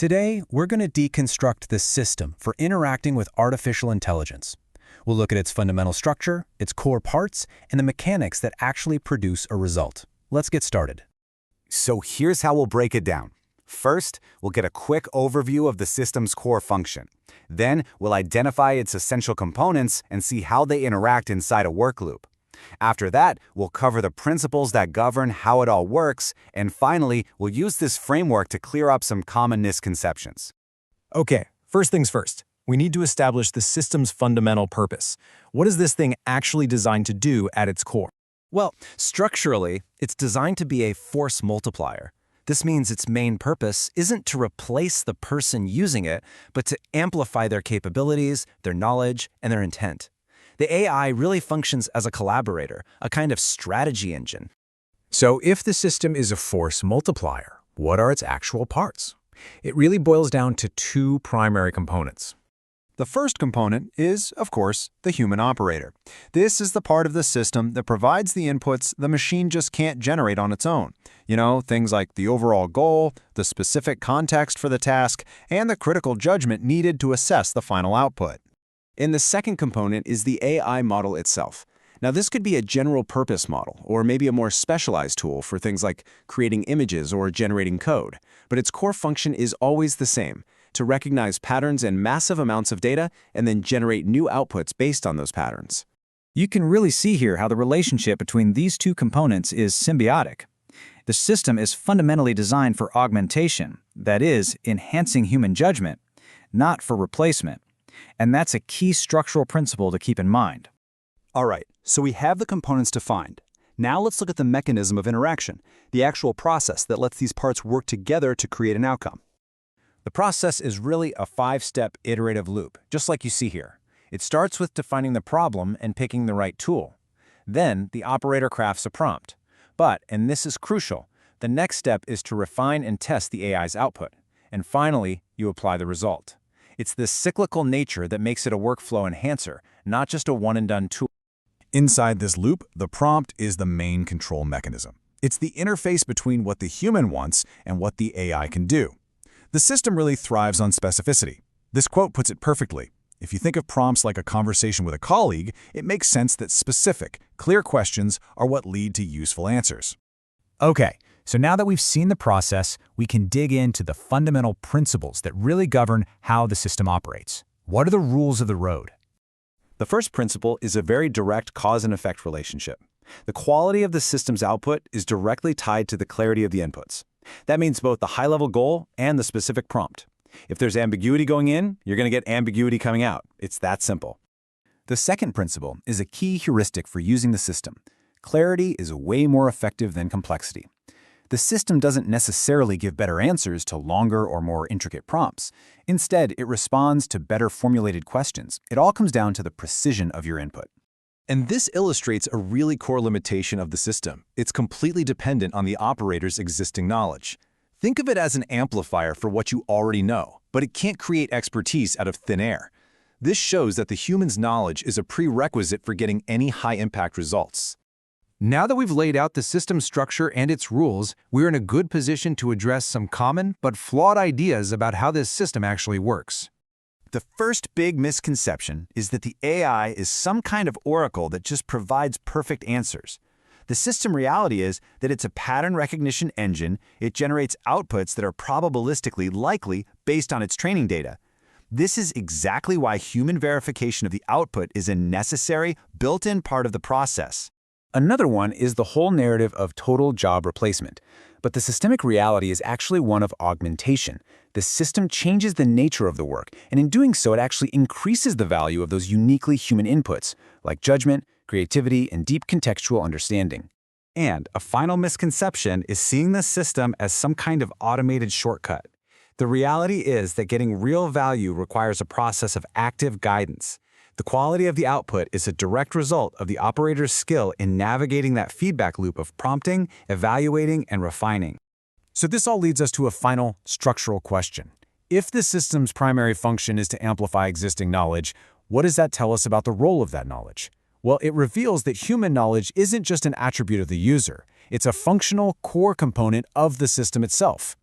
Today, we're going to deconstruct this system for interacting with artificial intelligence. We'll look at its fundamental structure, its core parts, and the mechanics that actually produce a result. Let's get started. So here's how we'll break it down. First, we'll get a quick overview of the system's core function. Then, we'll identify its essential components and see how they interact inside a work loop. After that, we'll cover the principles that govern how it all works, and finally, we'll use this framework to clear up some common misconceptions. Okay, first things first. We need to establish the system's fundamental purpose. What is this thing actually designed to do at its core? Well, structurally, it's designed to be a force multiplier. This means its main purpose isn't to replace the person using it, but to amplify their capabilities, their knowledge, and their intent. The AI really functions as a collaborator, a kind of strategy engine. So if the system is a force multiplier, what are its actual parts? It really boils down to two primary components. The first component is, of course, the human operator. This is the part of the system that provides the inputs the machine just can't generate on its own. Things like the overall goal, the specific context for the task, and the critical judgment needed to assess the final output. And the second component is the AI model itself. Now, this could be a general-purpose model, or maybe a more specialized tool for things like creating images or generating code. But its core function is always the same: to recognize patterns in massive amounts of data and then generate new outputs based on those patterns. You can really see here how the relationship between these two components is symbiotic. The system is fundamentally designed for augmentation, that is, enhancing human judgment, not for replacement. And that's a key structural principle to keep in mind. All right, so we have the components defined. Now let's look at the mechanism of interaction, the actual process that lets these parts work together to create an outcome. The process is really a 5-step iterative loop, just like you see here. It starts with defining the problem and picking the right tool. Then, the operator crafts a prompt. But, and this is crucial, the next step is to refine and test the AI's output. And finally, you apply the result. It's this cyclical nature that makes it a workflow enhancer, not just a one-and-done tool. Inside this loop, the prompt is the main control mechanism. It's the interface between what the human wants and what the AI can do. The system really thrives on specificity. This quote puts it perfectly. If you think of prompts like a conversation with a colleague, it makes sense that specific, clear questions are what lead to useful answers. Okay, so now that we've seen the process, we can dig into the fundamental principles that really govern how the system operates. What are the rules of the road? The first principle is a very direct cause and effect relationship. The quality of the system's output is directly tied to the clarity of the inputs. That means both the high-level goal and the specific prompt. If there's ambiguity going in, you're going to get ambiguity coming out. It's that simple. The second principle is a key heuristic for using the system. Clarity is way more effective than complexity. The system doesn't necessarily give better answers to longer or more intricate prompts. Instead, it responds to better formulated questions. It all comes down to the precision of your input. And this illustrates a really core limitation of the system. It's completely dependent on the operator's existing knowledge. Think of it as an amplifier for what you already know, but it can't create expertise out of thin air. This shows that the human's knowledge is a prerequisite for getting any high-impact results. Now that we've laid out the system structure and its rules, we're in a good position to address some common but flawed ideas about how this system actually works. The first big misconception is that the AI is some kind of oracle that just provides perfect answers. The system reality is that it's a pattern recognition engine. It generates outputs that are probabilistically likely based on its training data. This is exactly why human verification of the output is a necessary, built-in part of the process. Another one is the whole narrative of total job replacement. But the systemic reality is actually one of augmentation. The system changes the nature of the work, and in doing so, it actually increases the value of those uniquely human inputs, like judgment, creativity, and deep contextual understanding. And a final misconception is seeing the system as some kind of automated shortcut. The reality is that getting real value requires a process of active guidance. The quality of the output is a direct result of the operator's skill in navigating that feedback loop of prompting, evaluating, and refining. So this all leads us to a final structural question. If the system's primary function is to amplify existing knowledge, what does that tell us about the role of that knowledge? Well, it reveals that human knowledge isn't just an attribute of the user. It's a functional core component of the system itself.